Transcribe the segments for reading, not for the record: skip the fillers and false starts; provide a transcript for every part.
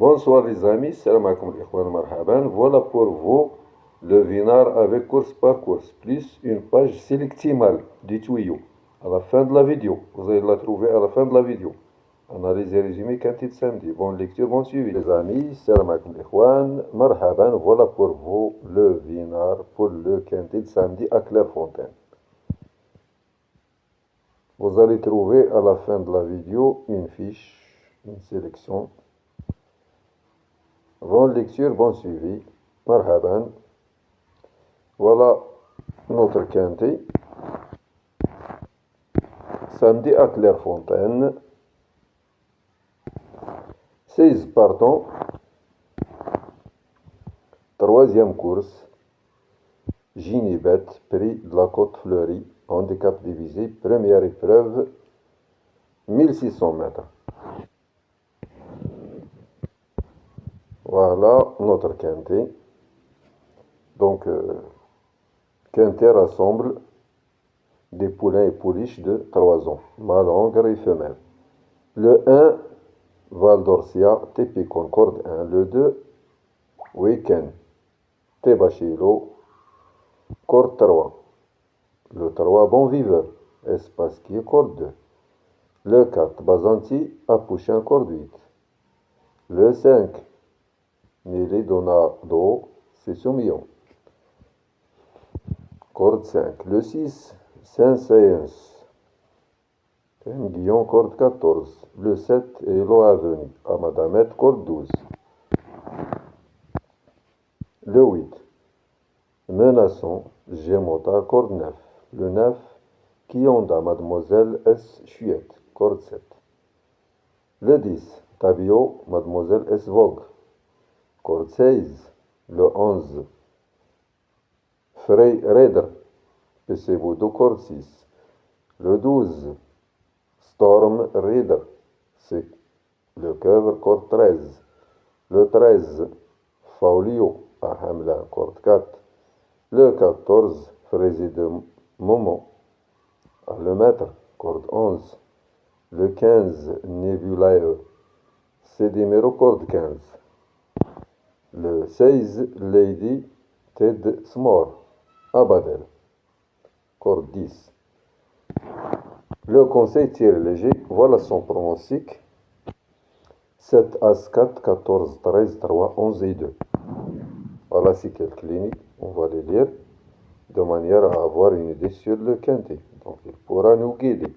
Bonsoir les amis, salam alaikum ikhwan marhaban. Voilà pour vous le vinard avec course par course, plus une page sélectimale du tuyau à la fin de la vidéo. Vous allez la trouver à la fin de la vidéo. Analyse et résumé quintet de samedi. Bonne lecture, bon suivi. Les amis, salam alaikum ikhwan marhaban. Voilà pour vous le vinard pour le quintet de samedi à Clairefontaine. Vous allez trouver à la fin de la vidéo une fiche, une sélection. Bonne lecture, bon suivi. Marhaban. Voilà notre quintet. Samedi à Clairefontaine. 16 partants. Troisième course. Ginibet, prix de la Côte Fleurie. Handicap divisé. Première épreuve. 1600 mètres. Voilà notre quintet. Donc, quintet rassemble des poulains et pouliches de 3 ans, mâle, hongre et femelle. Le 1, Val d'Orcia, TP Concorde 1. Le 2, Weekend, Tebachilo, Corde 3. Le 3, Bon Viveur, Espace qui est Corde 2. Le 4, Bazanti, Apouchin, Corde 8. Le 5, Nelly Donado, Session-Millon, Corde 5. Le 6, Saint-Science, Guillon, Corde 14. Le 7, Elo Avenue, Amadamet, Corde 12. Le 8, Menaçon, Gémota, Corde 9. Le 9, Kionda, Mademoiselle S. Chouette, Corde 7. Le 10, Tabio, Mademoiselle S. Vogue, Corde 16. Le 11, Frey Raider, PC Boudou, Corde 6. Le 12, Storm Raider, c'est le coeuvre, Corde 13. Le 13, Faulio, à Hamelin, Corde 4. Le 14, Frézy de Momo, à Le Maître, Corde 11. Le 15, Nebulae, Cédimero, Corde 15. Le 16, Lady Ted Smore, à Badel, Corde 10. Le conseil tiré léger, voilà son pronostic. 7, As 4, 14, 13, 3, 11 et 2. Voilà ces quelques lignes, on va les lire de manière à avoir une idée sur le quintet. Donc il pourra nous guider.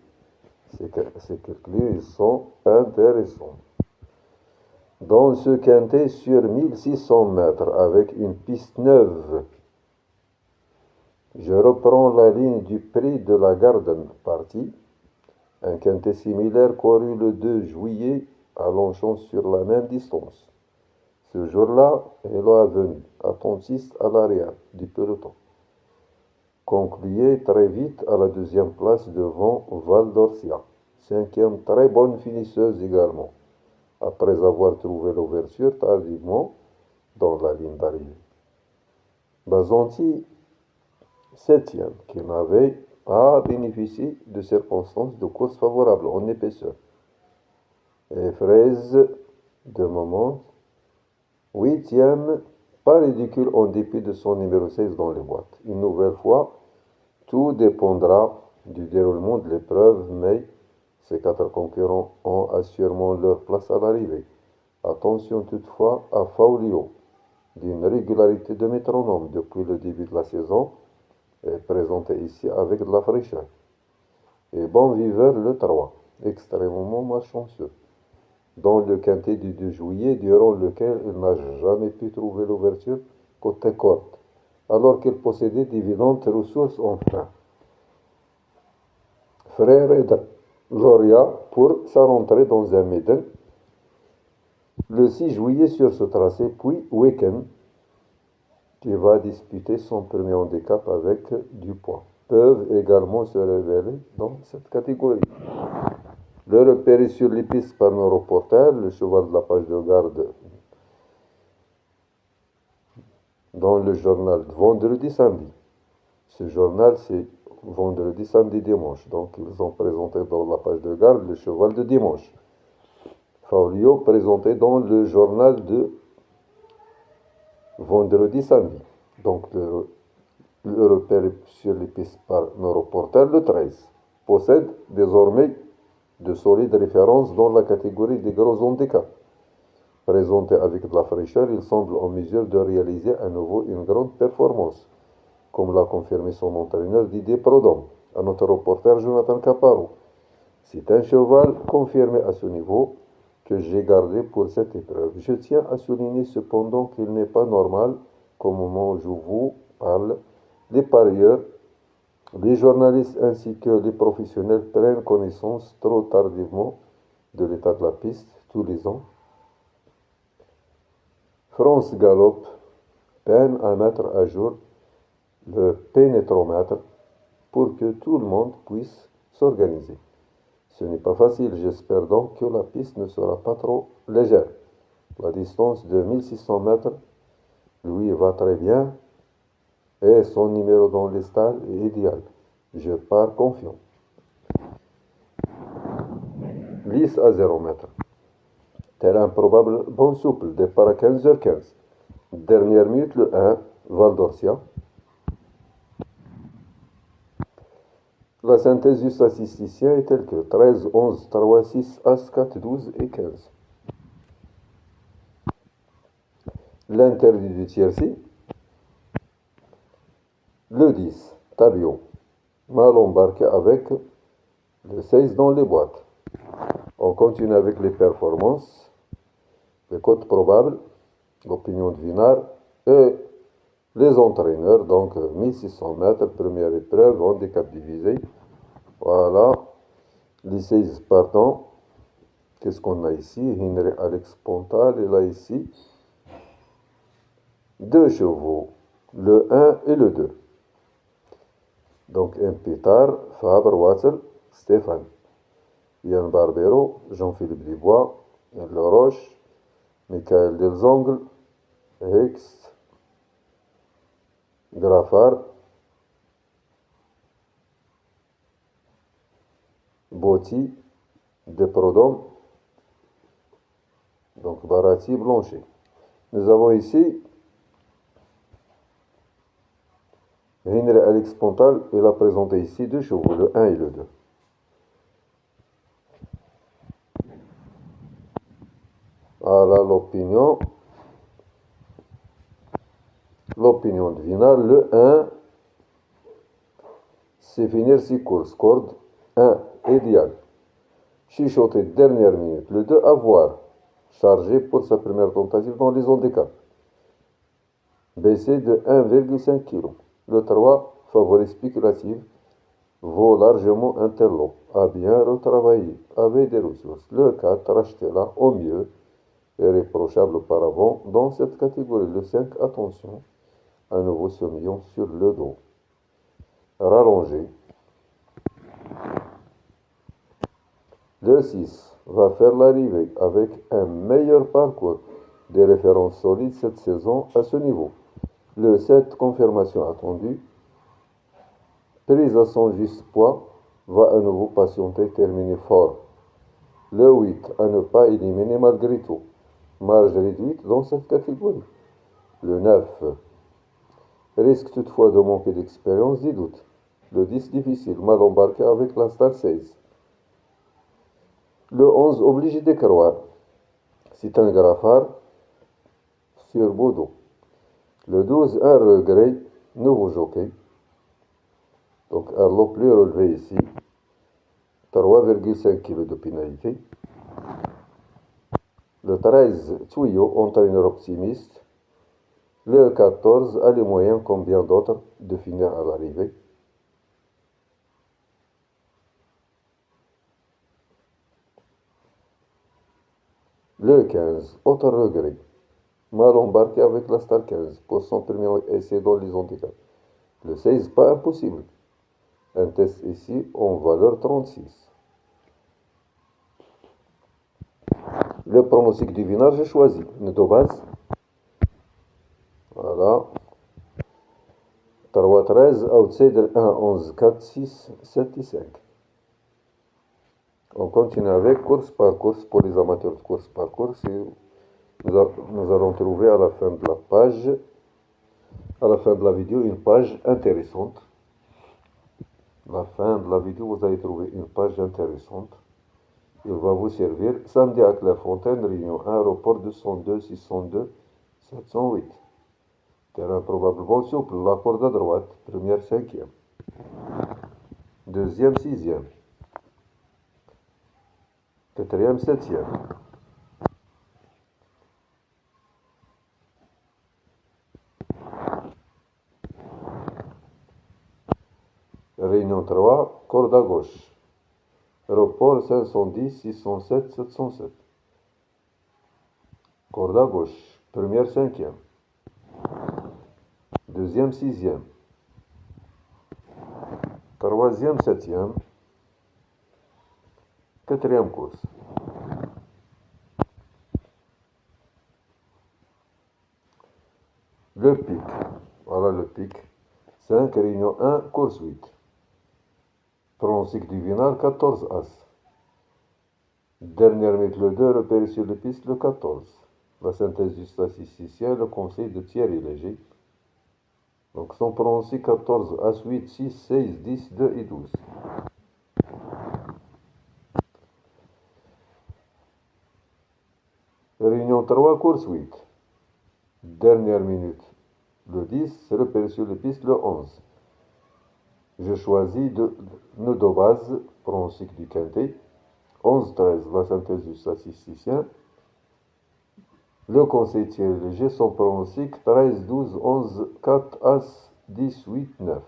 Ces quelques lignes sont intéressantes. Dans ce quintet sur 1600 mètres avec une piste neuve, je reprends la ligne du prix de la Garden Party, un quintet similaire couru le 2 juillet à Longchamp sur la même distance. Ce jour-là, Elo Avenue, attentiste à l'arrière du peloton, concluait très vite à la deuxième place devant Val d'Orcia, cinquième très bonne finisseuse également, après avoir trouvé l'ouverture tardivement dans la ligne d'arrivée. Bazanti, septième, qui n'avait pas bénéficié de circonstances de course favorables en épaisseur. Et Fraise, de moment, huitième, pas ridicule en dépit de son numéro 16 dans les boîtes. Une nouvelle fois, tout dépendra du déroulement de l'épreuve, mais ces 4 concurrents ont assurément leur place à l'arrivée. Attention toutefois à Faulio, d'une régularité de métronome depuis le début de la saison, est présenté ici avec de la fraîcheur. Et Bon Viveur le 3, extrêmement malchanceux, dans le quintet du 2 juillet, durant lequel il n'a jamais pu trouver l'ouverture côté corde, alors qu'il possédait d'évidentes ressources en frein. Frère Eder Loria pour sa rentrée dans un maiden le 6 juillet sur ce tracé, puis Weekend, qui va disputer son premier handicap avec du poids, peuvent également se révéler dans cette catégorie. Le repéré sur les pistes par nos reporters, le cheval de la page de garde dans le journal de vendredi-samedi. Ce journal, c'est vendredi, samedi, dimanche. Donc, ils ont présenté dans la page de garde le cheval de dimanche. Faolio présenté dans le journal de vendredi samedi. Donc le repère sur les pistes par nos reporters, le 13, possède désormais de solides références dans la catégorie des gros handicaps. Présenté avec de la fraîcheur, il semble en mesure de réaliser à nouveau une grande performance, comme l'a confirmé son entraîneur Didier Prodhomme à notre reporter Jonathan Caparo. C'est un cheval confirmé à ce niveau que j'ai gardé pour cette épreuve. Je tiens à souligner cependant qu'il n'est pas normal qu'au moment où je vous parle, les parieurs, les journalistes ainsi que les professionnels prennent connaissance trop tardivement de l'état de la piste tous les ans. France Galop peine à mettre à jour le pénétromètre pour que tout le monde puisse s'organiser. Ce n'est pas facile, j'espère donc que la piste ne sera pas trop légère. La distance de 1600 mètres lui va très bien et son numéro dans les stalles est idéal. Je pars confiant. Glisse à 0 mètres. Terrain probable, bon souple, départ à 15h15. Dernière minute, le 1, Val d'Orcia. La synthèse du statisticien est telle que 13, 11, 3, 6, As, 4, 12 et 15. L'interdit du tiercé. Le 10, Tabio. Mal embarqué avec le 16 dans les boîtes. On continue avec les performances, les cotes probables, l'opinion de Vinard et les entraîneurs. Donc 1600 mètres, première épreuve, handicap divisé. Voilà, les 16 partants. Qu'est-ce qu'on a ici? Henry Alex Pontal, il a ici deux chevaux, le 1 et le 2. Donc un Pétard, Fabre, Watzel, Stéphane. Yann Barbero, Jean-Philippe Dubois, Le Roche, Michael Delzongle, Hext, Graffard, Botti, Desprodhomme, donc Barati, Blanchet. Nous avons ici Henry Alex Pontal, il a présenté ici deux chevaux, le 1 et le 2. Voilà l'opinion. L'opinion de Vinard, le 1, c'est finir ses courses. Corde 1, idéal. Chichoté, dernière minute. Le 2, avoir. Chargé pour sa première tentative dans les handicaps. Baissé de 1,5 kg. Le 3, favori spéculatif, vaut largement interlope. A bien retravaillé, avec des ressources. Le 4, racheté là, au mieux, irréprochable auparavant. Dans cette catégorie, le 5, attention, un nouveau semillon sur le dos. Rallongé. Le 6 va faire l'arrivée avec un meilleur parcours, des références solides cette saison à ce niveau. Le 7, confirmation attendue, prise à son juste poids, va à nouveau patienter, terminer fort. Le 8, à ne pas éliminer malgré tout, marge réduite dans cette catégorie. Le 9, risque toutefois de manquer d'expérience, des doutes. Le 10, difficile, mal embarqué avec la Star 16. Le 11, obligé de croire. C'est un Graffard sur Bodo. Le 12, un regret, nouveau jockey. Donc un lot plus relevé ici. 3,5 kg de pénalité. Le 13, Tuyau, entraîneur optimiste. Le 14, a les moyens, comme bien d'autres, de finir à l'arrivée. Le 15, autre regret. Mal embarqué avec la Star 15 pour son premier essai dans les handicaps. Le 16, pas impossible. Un test ici en valeur 36. Le pronostic du Vinard, j'ai choisi. Nedobaz. Voilà. 3, 13, outsider 1, 11, 4, 6, 7 et 5. On continue avec course par course pour les amateurs de course par course. Et nous allons trouver à la fin de la page, à la fin de la vidéo, une page intéressante. À la fin de la vidéo, vous allez trouver une page intéressante. Il va vous servir samedi à Clairefontaine, réunion 1, aéroport 202 602 708. Terrain probablement souple, la corde à droite, première cinquième. Deuxième sixième. Quatrième septième. Réunion 3, corde à gauche. Report 510 607 707. Corde à gauche, première cinquième. Deuxième sixième. Troisième septième. Quatrième course. Le pic. Voilà le pic. 5, réunion 1, course 8. Pronostic du Vinard, 14 As. Dernière minute, le 2, repéré sur les pistes, le 14. La synthèse du statisticien, le conseil de Thierry Léger. Donc son pronostic 14, As 8, 6, 16, 10, 2 et 12. Réunion 3, course 8. Dernière minute, le 10, repéré sur les pistes, le 11. Je choisis nœud de base, pronostic du quintet. 11-13, la synthèse du statisticien. Le conseil Thierry Léger, son pronostic 13, 12, 11, 4, As, 10, 8, 9.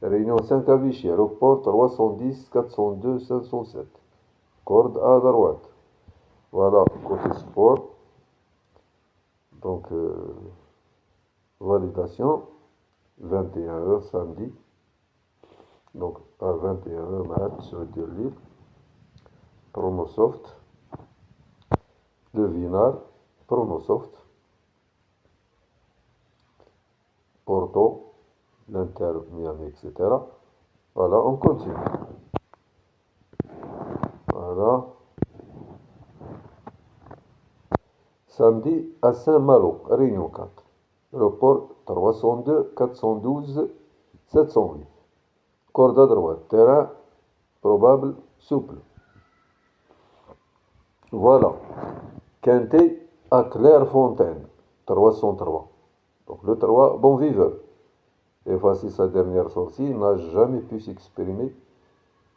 Réunion 5 à Vichy, aéroport 310, 402, 507. Corde à droite. Voilà, côté sport. Donc, validation, 21h samedi. Donc, à 21h, match sur le livre. Promosoft. Le Vinard, Promosoft. Porto, l'Inter Miami, etc. Voilà, on continue. Voilà. Samedi à Saint-Malo, Réunion 4. Report 302, 412, 708. Corde à droite, terrain probable, souple. Voilà. Quintet à Clairefontaine, 303. Donc le 3, bon viveur. Et voici sa dernière sortie, n'a jamais pu s'exprimer.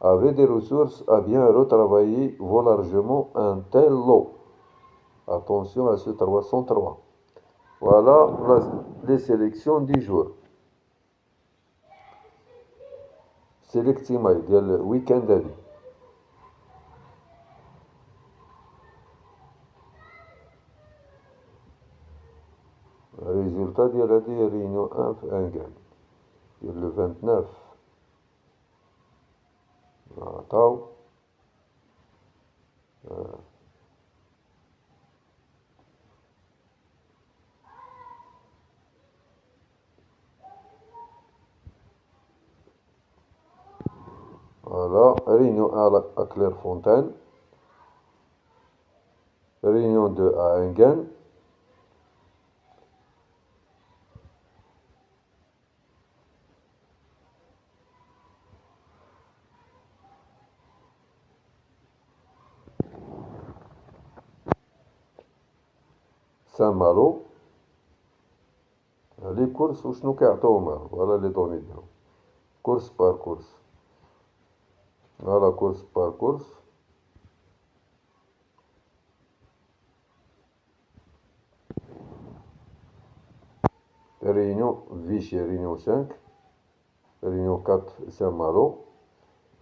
Avait des ressources à bien retravailler, vaut largement un tel lot. Attention à ce 303. Voilà les sélections du jour. Sélectima ديال الويكاند هذه. الريزولتا ديال هذه ريونيون 1 في انغان ديال لو 29. عطاو Voilà, réunion 1 à Clairefontaine, réunion 2 à Enghien, Saint-Malo. Les courses وشنو كيعطيوهم voilà les données ديالهم. Course par course. Voilà, course par course. Réunion Vichy, réunion 5. Réunion 4, Saint-Malo.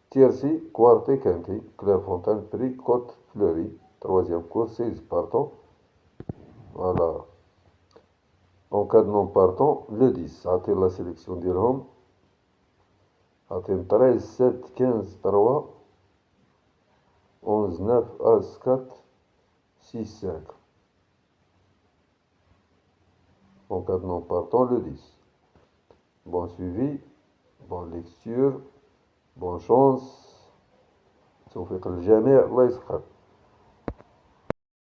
Tiercy, Quartet, Quintet. Clairefontaine, Prix, Côte, Fleury. Troisième course, 16 partants. Voilà. En cas de non partant, le 10. Attends la sélection d'Irham. Attends 13, 7, 15, 3. 11, 9, As, 4, 6, 5. En cas de non partant, le 10. Bon suivi, bonne lecture, bonne chance. توفيق للجميع، الله يسخر.